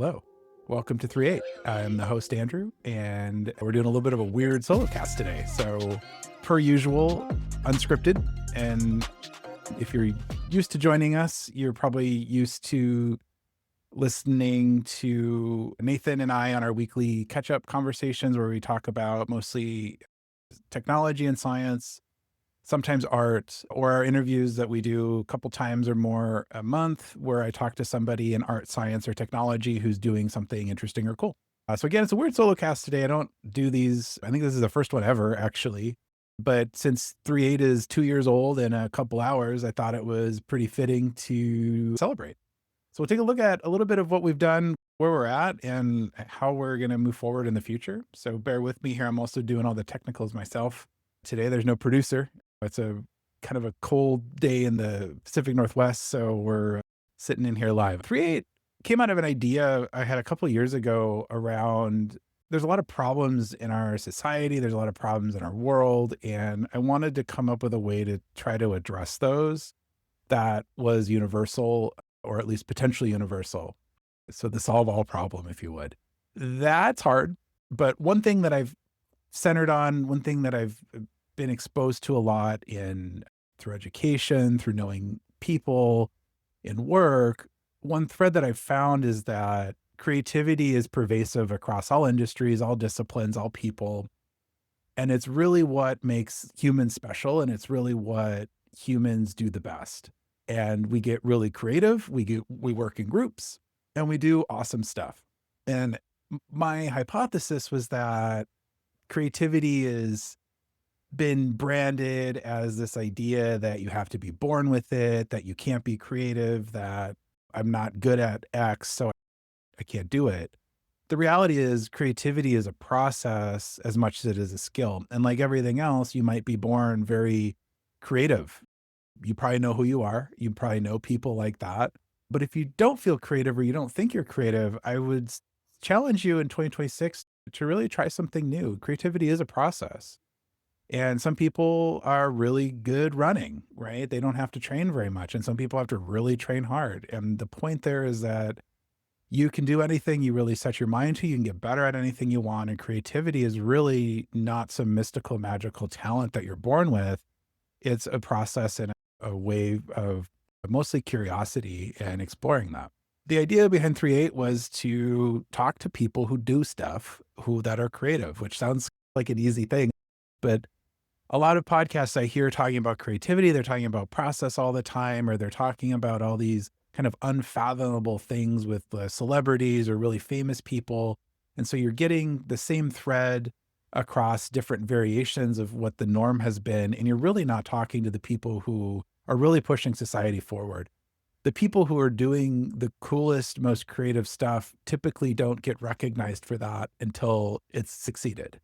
Hello. Welcome to 3reate. I'm the host, Andrew, and we're doing a little bit of a weird solo cast today. So, per usual, unscripted. And if you're used to joining us, you're probably used to listening to Nathan and I on our weekly catch up conversations where we talk about mostly technology and science, sometimes art, or our interviews that we do a couple times or more a month where I talk to somebody in art, science, or technology who's doing something interesting or cool. So again, it's a weird solo cast today. I don't do these. I think this is the first one ever, actually. But since 3.8 is 2 years old in a couple hours, I thought it was pretty fitting to celebrate. So we'll take a look at a little bit of what we've done, where we're at, and how we're going to move forward in the future. So bear with me here. I'm also doing all the technicals myself. Today, there's no producer. It's a kind of a cold day in the Pacific Northwest, so we're sitting in here live. 3.8 came out of an idea I had a couple of years ago around there's a lot of problems in our society, there's a lot of problems in our world, and I wanted to come up with a way to try to address those that was universal, or at least potentially universal. So the solve all problem, if you would. That's hard, but one thing that I've centered on, one thing that I've been exposed to a lot in through education, through knowing people, in work, one thread that I've found is that creativity is pervasive across all industries, all disciplines, all people. And it's really what makes humans special. And it's really what humans do the best. And we get really creative. We work in groups and we do awesome stuff. And my hypothesis was that creativity is been branded as this idea that you have to be born with it, that you can't be creative, that I'm not good at X, so I can't do it. The reality is creativity is a process as much as it is a skill. And like everything else, you might be born very creative. You probably know who you are. You probably know people like that. But if you don't feel creative or you don't think you're creative, I would challenge you in 2026 to really try something new. Creativity is a process. And some people are really good running, right? They don't have to train very much. And some people have to really train hard. And the point there is that you can do anything you really set your mind to. You can get better at anything you want. And creativity is really not some mystical, magical talent that you're born with. It's a process and a way of mostly curiosity and exploring that. The idea behind 3.8 was to talk to people who do stuff that are creative, which sounds like an easy thing, but a lot of podcasts I hear talking about creativity, they're talking about process all the time, or they're talking about all these kind of unfathomable things with celebrities or really famous people. And so you're getting the same thread across different variations of what the norm has been. And you're really not talking to the people who are really pushing society forward. The people who are doing the coolest, most creative stuff typically don't get recognized for that until it's succeeded.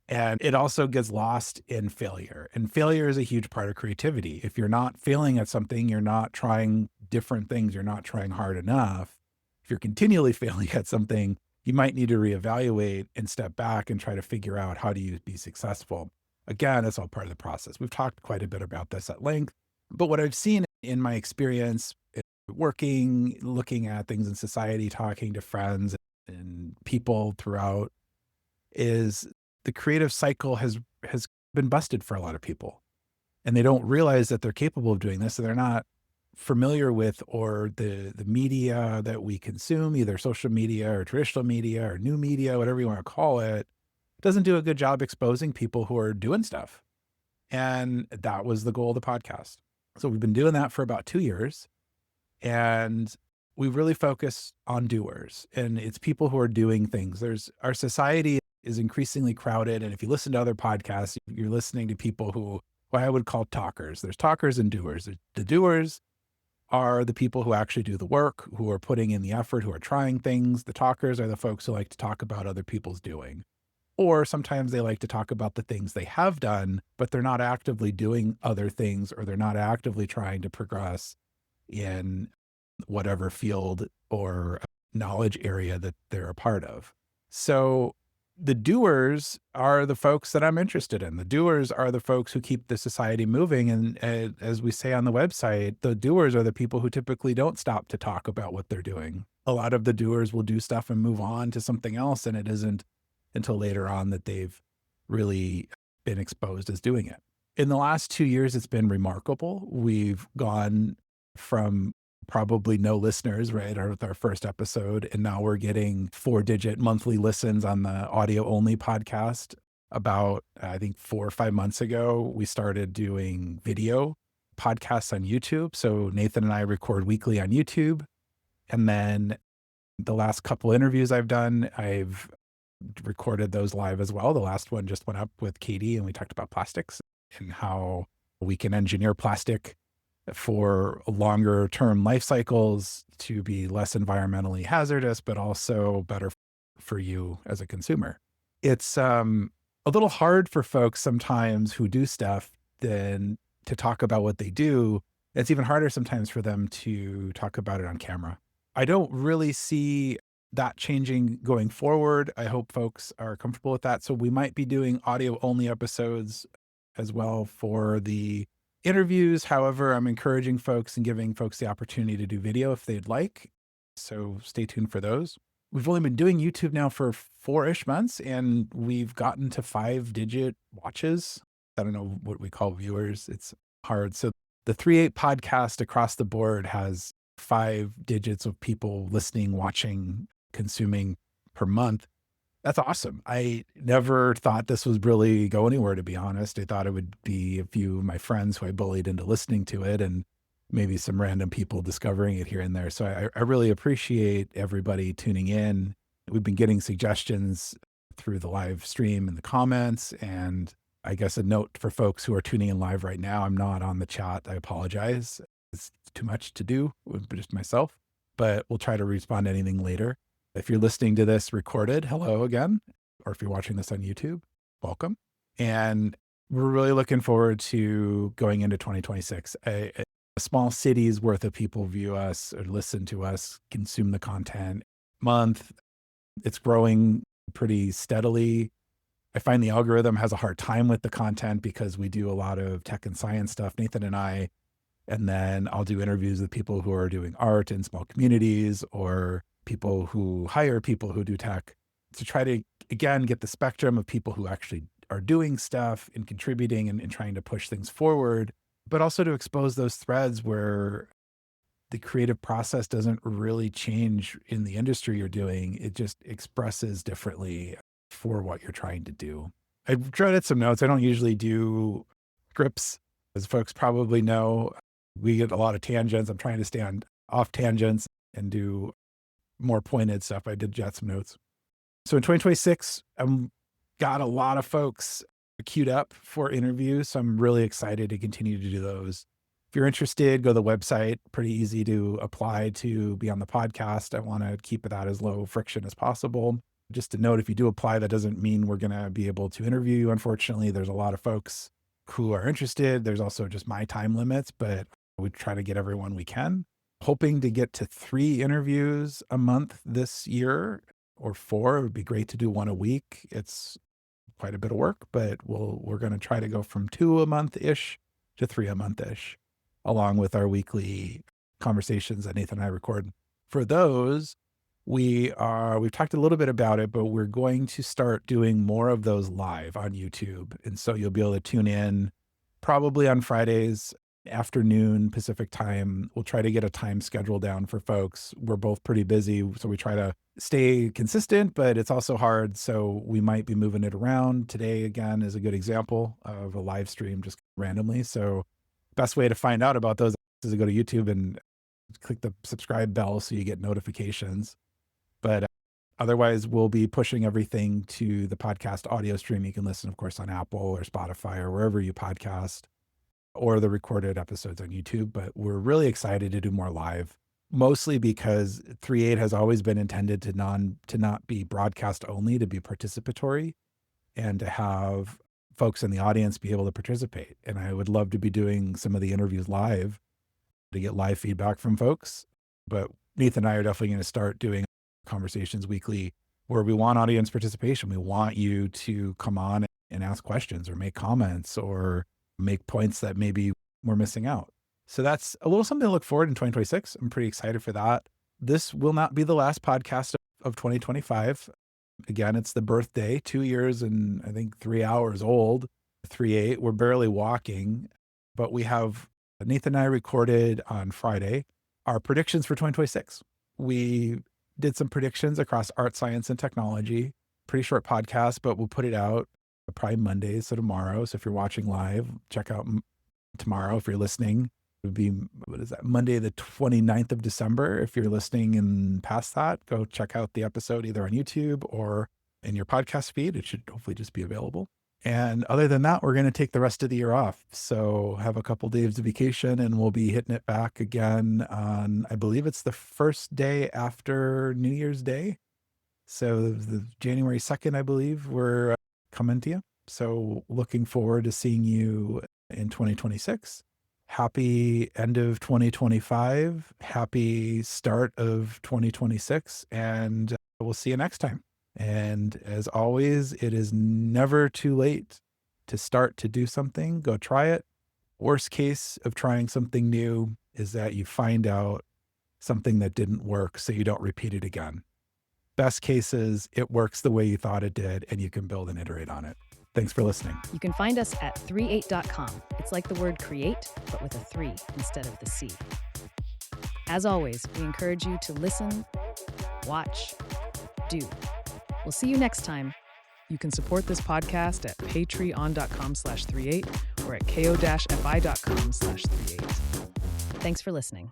And it also gets lost in failure. And failure is a huge part of creativity. If you're not failing at something, you're not trying different things, you're not trying hard enough. If you're continually failing at something, you might need to reevaluate and step back and try to figure out how do you be successful. Again, it's all part of the process. We've talked quite a bit about this at length, but what I've seen in my experience working, looking at things in society, talking to friends and people throughout is the creative cycle has been busted for a lot of people, and they don't realize that they're capable of doing this. And they're not familiar with, or the media that we consume, either social media or traditional media or new media, whatever you want to call it, doesn't do a good job exposing people who are doing stuff. And that was the goal of the podcast. So we've been doing that for about 2 years, and we really focus on doers, and it's people who are doing things. Our society is increasingly crowded. And if you listen to other podcasts, you're listening to people who I would call talkers. There's talkers and doers. The doers are the people who actually do the work, who are putting in the effort, who are trying things. The talkers are the folks who like to talk about other people's doing. Or sometimes they like to talk about the things they have done, but they're not actively doing other things, or they're not actively trying to progress in whatever field or knowledge area that they're a part of. So the doers are the folks that I'm interested in. The doers are the folks who keep the society moving. And as we say on the website, the doers are the people who typically don't stop to talk about what they're doing. A lot of the doers will do stuff and move on to something else. And it isn't until later on that they've really been exposed as doing it. In the last 2 years, it's been remarkable. We've gone from probably no listeners, right, with our first episode, and now we're getting 4-digit monthly listens on the audio only podcast. About, I think 4 or 5 months ago, we started doing video podcasts on YouTube. So Nathan and I record weekly on YouTube. And then the last couple interviews I've done, I've recorded those live as well. The last one just went up with Katie, and we talked about plastics and how we can engineer plastic for longer term life cycles to be less environmentally hazardous, but also better for you as a consumer. It's a little hard for folks sometimes who do stuff than to talk about what they do. It's even harder sometimes for them to talk about it on camera. I don't really see that changing going forward. I hope folks are comfortable with that. So we might be doing audio only episodes as well for the interviews. However, I'm encouraging folks and giving folks the opportunity to do video if they'd like. So stay tuned for those. We've only been doing YouTube now for 4-ish months, and we've gotten to 5-digit watches. I don't know what we call viewers. It's hard. So the 3reate podcast across the board has 5 digits of people listening, watching, consuming per month. That's awesome. I never thought this would really go anywhere, to be honest. I thought it would be a few of my friends who I bullied into listening to it and maybe some random people discovering it here and there. So I really appreciate everybody tuning in. We've been getting suggestions through the live stream and the comments. And I guess a note for folks who are tuning in live right now, I'm not on the chat. I apologize. It's too much to do with just myself, but we'll try to respond to anything later. If you're listening to this recorded, hello again. Or if you're watching this on YouTube, welcome. And we're really looking forward to going into 2026. A small city's worth of people view us or listen to us, consume the content month. It's growing pretty steadily. I find the algorithm has a hard time with the content because we do a lot of tech and science stuff, Nathan and I, and then I'll do interviews with people who are doing art in small communities or people who hire people who do tech to try to, again, get the spectrum of people who actually are doing stuff and contributing and trying to push things forward, but also to expose those threads where the creative process doesn't really change in the industry you're doing. It just expresses differently for what you're trying to do. I've jotted some notes. I don't usually do scripts. As folks probably know, we get a lot of tangents. I'm trying to stay off tangents and do more pointed stuff. I did jot some notes. So in 2026, I've got a lot of folks queued up for interviews. So I'm really excited to continue to do those. If you're interested, go to the website. Pretty easy to apply to be on the podcast. I want to keep that as low friction as possible. Just to note, if you do apply, that doesn't mean we're going to be able to interview you. Unfortunately, there's a lot of folks who are interested. There's also just my time limits, but we try to get everyone we can. Hoping to get to 3 interviews a month this year, or 4. It would be great to do 1 a week. It's quite a bit of work, but we're going to try to go from 2 a month-ish to 3 a month-ish, along with our weekly conversations that Nathan and I record. For those, we've talked a little bit about it, but we're going to start doing more of those live on YouTube. And so you'll be able to tune in probably on Fridays afternoon Pacific time. We'll try to get a time schedule down for folks. We're both pretty busy, so we try to stay consistent, but it's also hard. So we might be moving it around. Today, again, is a good example of a live stream just randomly. So best way to find out about those is to go to YouTube and click the subscribe bell so you get notifications. But otherwise, we'll be pushing everything to the podcast audio stream. You can listen, of course, on Apple or Spotify or wherever you podcast, or the recorded episodes on YouTube. But we're really excited to do more live, mostly because 3reate has always been intended to not be broadcast only, to be participatory and to have folks in the audience be able to participate. And I would love to be doing some of the interviews live to get live feedback from folks. But Nathan and I are definitely going to start doing conversations weekly where we want audience participation. We want you to come on and ask questions or make comments or make points that maybe we're missing out. So that's a little something to look forward in 2026. I'm pretty excited for that. This will not be the last podcast of 2025. Again, it's the birthday, 2 years and I think 3 hours old. 3reate, we're barely walking, but we have Nathan and I recorded on Friday our predictions for 2026. We did some predictions across art, science, and technology. Pretty short podcast, but we'll put it out probably Monday, so tomorrow. So if you're watching live, check out tomorrow. If you're listening, it would be, what is that, Monday the 29th of December. If you're listening and past that, go check out the episode either on YouTube or in your podcast feed. It should hopefully just be available. And other than that, we're going to take the rest of the year off. So have a couple days of vacation and we'll be hitting it back again on, I believe it's the first day after New Year's Day. So the January 2nd, I believe, we're coming to you. So looking forward to seeing you in 2026. Happy end of 2025. Happy start of 2026. And we'll see you next time. And as always, it is never too late to start to do something. Go try it. Worst case of trying something new is that you find out something that didn't work so you don't repeat it again. Best case is it works the way you thought it did and you can build and iterate on it. Thanks for listening. You can find us at 3reate.com. It's like the word create, but with a 3 instead of the C. As always, we encourage you to listen, watch, do. We'll see you next time. You can support this podcast at patreon.com/3reate or at ko-fi.com/3reate. Thanks for listening.